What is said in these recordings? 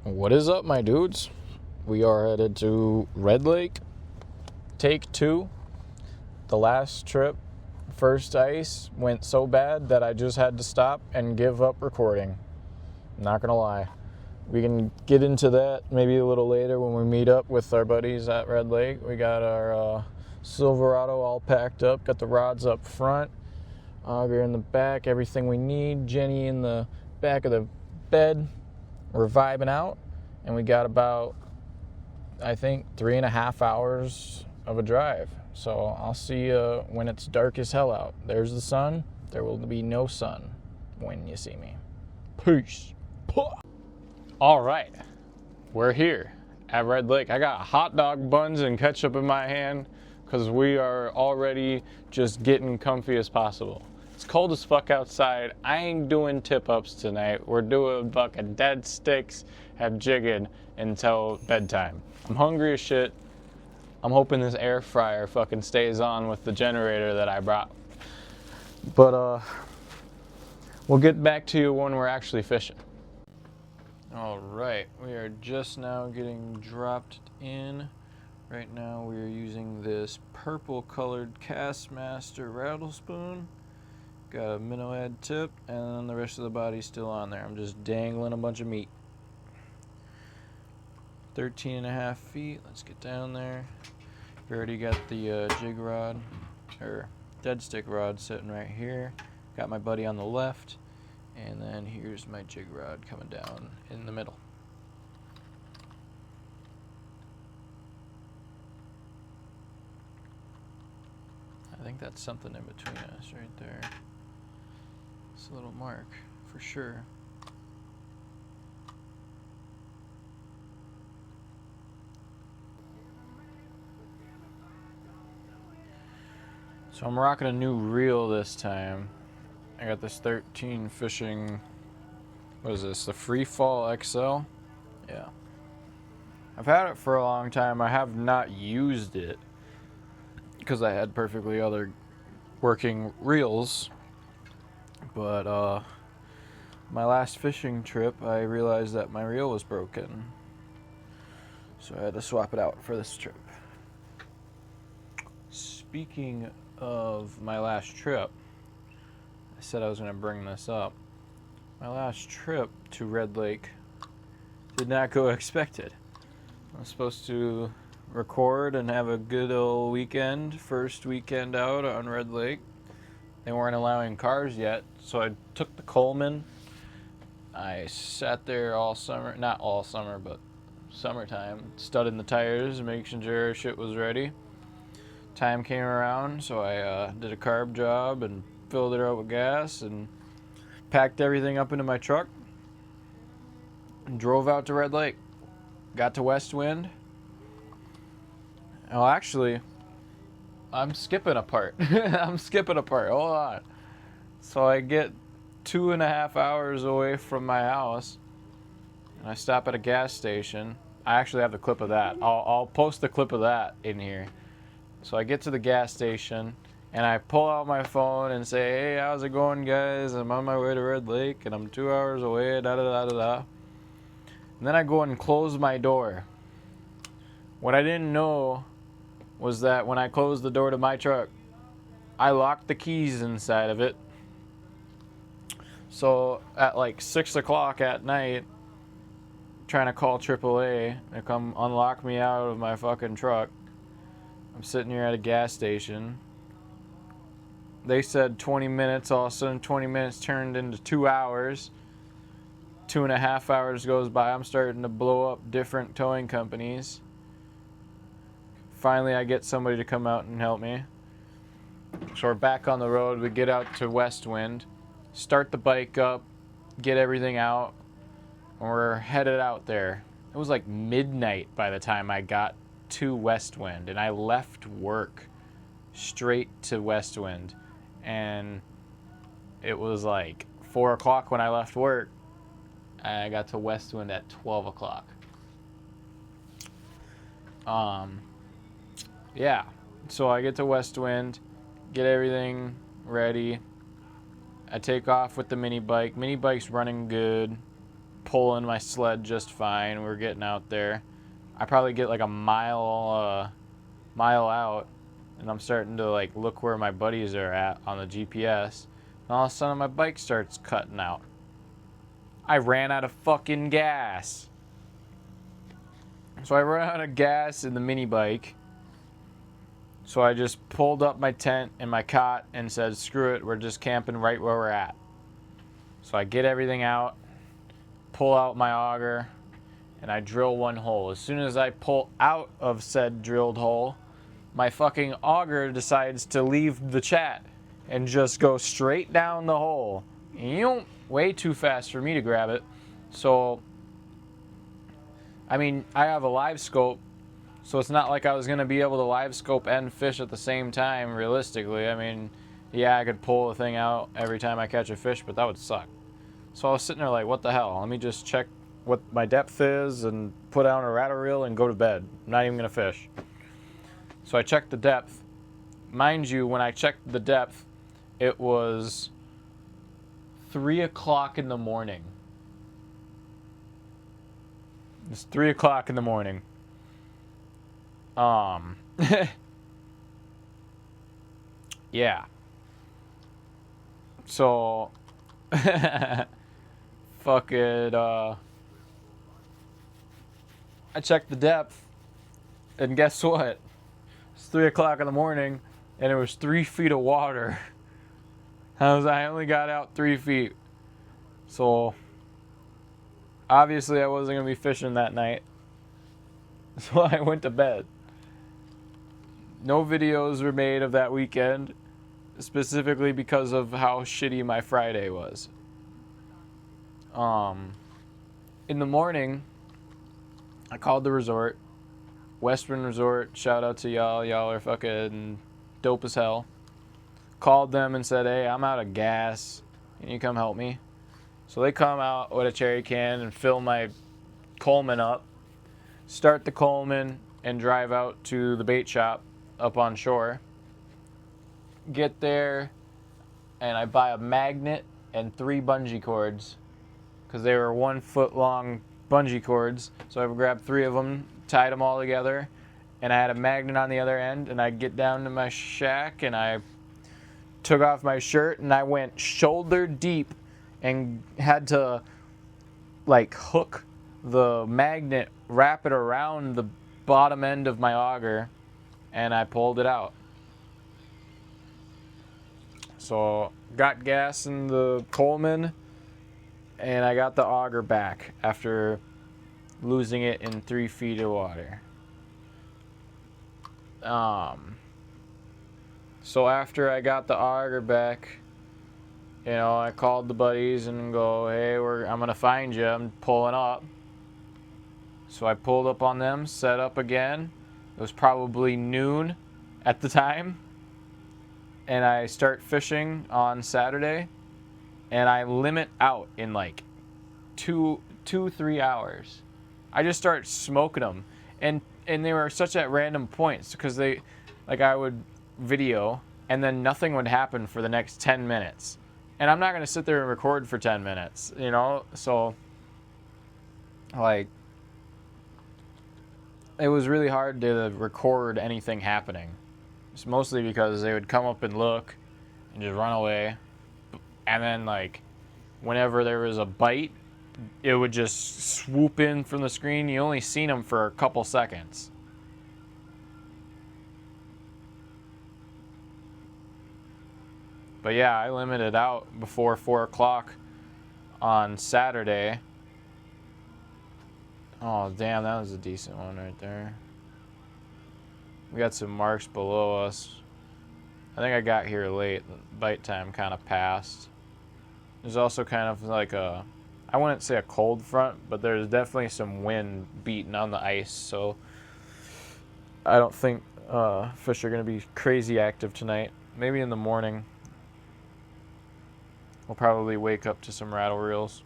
What is up, my dudes? We are headed to Red Lake, take 2. The last trip, first ice, went so bad that I just had to stop and give up recording. Not gonna lie. We can get into that maybe a little later when we meet up with our buddies at Red Lake. We got our Silverado all packed up, got the rods up front, auger in the back, everything we need. Jenny in the back of the bed. We're vibing out, and we got about, I think, 3.5 hours of a drive. So I'll see you when it's dark as hell out. There's the sun. There will be no sun when you see me. Peace. All right, we're here at Red Lake. I got hot dog buns and ketchup in my hand because we are already just getting comfy as possible. It's cold as fuck outside. I ain't doing tip-ups tonight. We're doing fucking dead sticks, have jigging until bedtime. I'm hungry as shit. I'm hoping this air fryer fucking stays on with the generator that I brought. But, we'll get back to you when we're actually fishing. Alright, we are just now getting dropped in. Right now we are using this purple colored Castmaster rattle spoon. Got a minnow head tip, and then the rest of the body's still on there. I'm just dangling a bunch of meat. 13.5 feet. Let's get down there. We already got the jig rod, or dead stick rod sitting right here. Got my buddy on the left, and then here's my jig rod coming down in the middle. I think that's something in between us right there. It's a little mark, for sure. So I'm rocking a new reel this time. I got this 13 fishing, what is this, the Free Fall XL? Yeah. I've had it for a long time. I have not used it because I had perfectly other working reels. But my last fishing trip, I realized that my reel was broken. So I had to swap it out for this trip. Speaking of my last trip, I said I was going to bring this up. My last trip to Red Lake did not go expected. I was supposed to record and have a good old weekend, first weekend out on Red Lake. They weren't allowing cars yet, so I took the Coleman. I sat there all summer, not all summer, but summertime, studding the tires, making sure shit was ready. Time came around, so I did a carb job and filled it up with gas and packed everything up into my truck and drove out to Red Lake. Got to West Wind. Oh, actually, I'm skipping a part. Hold on. So I get 2.5 hours away from my house, and I stop at a gas station. I actually have the clip of that. I'll post the clip of that in here. So I get to the gas station, and I pull out my phone and say, "Hey, how's it going, guys? I'm on my way to Red Lake, and I'm 2 hours away, da-da-da-da-da." And then I go and close my door. What I didn't know was that when I closed the door to my truck, I locked the keys inside of it. So at like 6 o'clock at night, trying to call AAA to come unlock me out of my fucking truck, I'm sitting here at a gas station. They said 20 minutes, all of a sudden 20 minutes turned into 2 hours. 2.5 hours goes by, I'm starting to blow up different towing companies. Finally, I get somebody to come out and help me. So we're back on the road. We get out to West Wind, start the bike up, get everything out, and we're headed out there. It was like midnight by the time I got to West Wind, and I left work straight to West Wind, and it was like 4 o'clock when I left work. I got to West Wind at 12 o'clock. Yeah, so I get to West Wind, get everything ready. I take off with the mini bike. Mini bike's running good. pulling my sled just fine. We're getting out there. I probably get like a mile out, and I'm starting to like look where my buddies are at on the GPS. And all of a sudden my bike starts cutting out. I ran out of fucking gas. So I ran out of gas in the mini bike. So I just pulled up my tent and my cot and said, screw it, we're just camping right where we're at. So I get everything out, pull out my auger, and I drill one hole. As soon as I pull out of said drilled hole, my fucking auger decides to leave the chat and just go straight down the hole. Way too fast for me to grab it. So, I mean, I have a live scope, so it's not like I was going to be able to live scope and fish at the same time, realistically. I mean, yeah, I could pull the thing out every time I catch a fish, but that would suck. So I was sitting there like, what the hell? Let me just check what my depth is and put down a rattle reel and go to bed. I'm not even going to fish. So I checked the depth. Mind you, when I checked the depth, it was 3 o'clock in the morning. It's 3 o'clock in the morning. Yeah. So, fuck it, I checked the depth, and guess what? It's 3 o'clock in the morning, and it was 3 feet of water. I only got out 3 feet. So, obviously I wasn't going to be fishing that night. So I went to bed. No videos were made of that weekend, specifically because of how shitty my Friday was. In the morning, I called the resort, Western Resort. Shout out to y'all. Y'all are fucking dope as hell. Called them and said, hey, I'm out of gas. Can you come help me? So they come out with a cherry can and fill my Coleman up, start the Coleman, and drive out to the bait shop up on shore. Get there, and I buy a magnet and 3 bungee cords, because they were 1 foot long bungee cords. So I grabbed 3 of them, tied them all together, and I had a magnet on the other end. And I get down to my shack, and I took off my shirt, and I went shoulder deep and had to like hook the magnet, wrap it around the bottom end of my auger, and I pulled it out. So got gas in the Coleman, and I got the auger back after losing it in 3 feet of water. So after I got the auger back, you know, I called the buddies and go, hey, I'm gonna find you. I'm pulling up. So I pulled up on them, set up again. It was probably noon at the time. And I start fishing on Saturday. And I limit out in like 3 hours. I just start smoking them. And they were such at random points, because I would video and then nothing would happen for the next 10 minutes. And I'm not going to sit there and record for 10 minutes, you know? So, like, it was really hard to record anything happening. It's mostly because they would come up and look and just run away. And then, like, whenever there was a bite, it would just swoop in from the screen. You only seen them for a couple seconds. But yeah, I limited out before 4 o'clock on Saturday. Oh, damn, that was a decent one right there. We got some marks below us. I think I got here late. Bite time kind of passed. There's also kind of like I wouldn't say a cold front, but there's definitely some wind beating on the ice. So I don't think fish are going to be crazy active tonight. Maybe in the morning. We'll probably wake up to some rattle reels.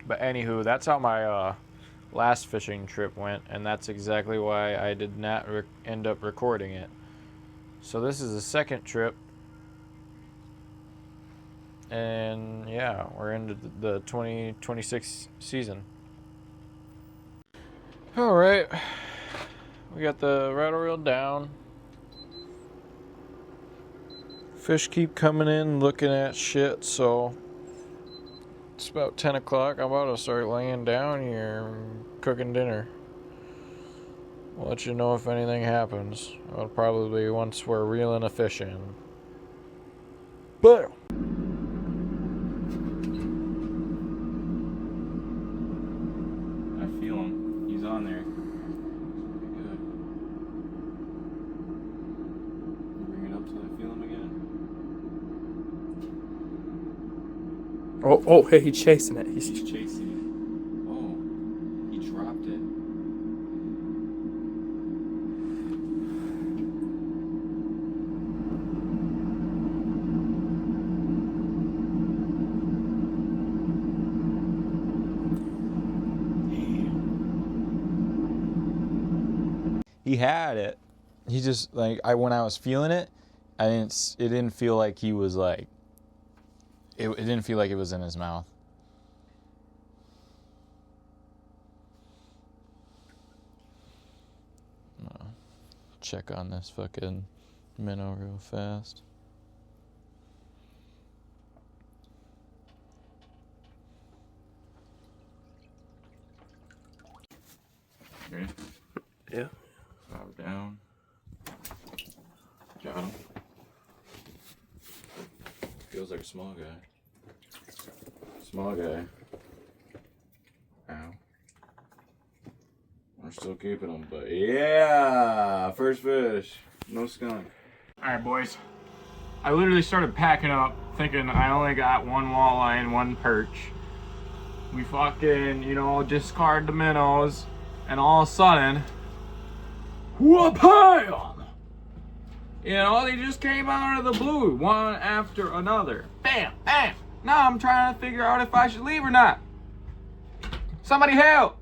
But anywho, that's how my last fishing trip went, and that's exactly why I did not end up recording it. So this is the second trip, And yeah, we're into the 2026 season. All right, we got the rattle reel down. Fish keep coming in looking at shit, so it's about 10 o'clock. I'm about to start laying down here and cooking dinner. We'll let you know if anything happens. It'll probably be once we're reeling a fish in. But I feel him. He's on there. Good. Bring it up till I feel him again. Oh, hey, he's chasing it. He's chasing it. Oh, he dropped it. he had it. He just like when I was feeling it, it didn't feel like he was like it didn't feel like it was in his mouth. Check on this fucking minnow real fast. Ready? Yeah. Drop down. Got him. Feels like a small guy. Small guy. Ow. We're still keeping them, but yeah, first fish. No skunk. Alright, boys. I literally started packing up thinking I only got one walleye and one perch. We fucking, discard the minnows, and all of a sudden, whoop-bam! They just came out of the blue, one after another. Bam, bam! Now I'm trying to figure out if I should leave or not. Somebody help!